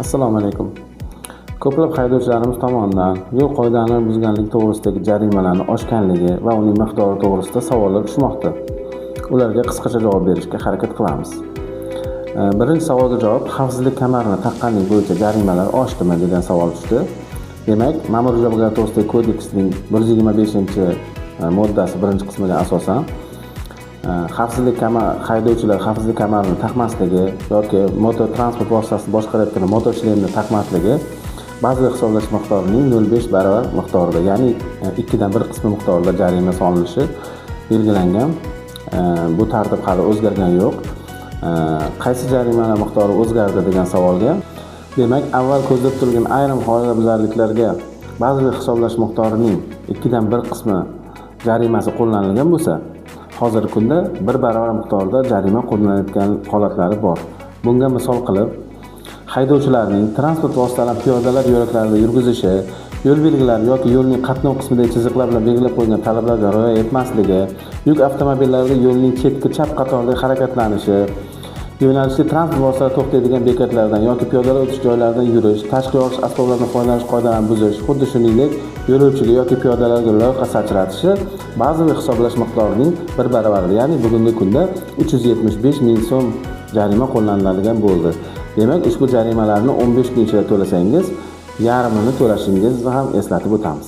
Assalomu alaykum. Ko'plab haydovchilarimiz tomonidan yo'l qoidalarini buzganlik to'g'risidagi jarimalarni oshganligi va uning miqdori to'g'risida savollar tushmoqda. Ularga qisqacha javob berishga harakat qilamiz. Birinchi savolga javob: xavfsizlik kamarini taqqanlik bo'yicha jarimalar oshdimi degan savol tushdi. Demak, Ma'muriy javobgarlik to'g'risidagi kodeksning 125-moddasi birinchi qismiga asosan haydovchilar xavfsizlik kamarini taqmasligi yoki motor transport vositasini boshqarayotgan motorchilarni taqmasligi bazaviy hisoblash miqdorining 0.5 baravar miqdorida, ya'ni 2dan 1 qismi miqdorida jarima solinishi belgilangan. Bu tartib hali o'zgargani yo'q. Qaysi jarimalar miqdori o'zgardi degan savolga, demak, avval ko'zda tutilgan ayrim qoidabuzarliklarga bazaviy hisoblash miqdorining 2dan 1 qismi jarimasi qo'llanilgan bo'lsa, hozirgi kunda 1 baravar miqdorda jarima qo'llanayotgan holatlari bor. Bunga misol qilib, haydovchilarning transport vositalari piyodalar yo'laklarida yurgizishi, yo'l belgilari yoki yo'lning qatnov qismidagi chiziqlar bilan belgilab qo'yilgan talablarga rioya etmasligi, yuk avtomobillarida yo'lning chetki chap qatorida harakatlanishi, yo'nalishli transport vositalari to'xtaydigan bekatlardan yoki piyodalar o'tish joylaridan yurish, tashqi yorish asboblaridan foydalanish qoidalarini buzish, xuddi shuningdek yo'lovchiga yoki piyodalarga loyiha sachratishi bazaviy hisoblash miqdorining 1 baravari, ya'ni bugungi kunda 375 ming so'm jarima qo'llaniladigan bo'ldi. Demak, ushbu jarimalarni 15 kun ichida to'lasangiz, yarmini to'lashingizni ham eslatib o'tamiz.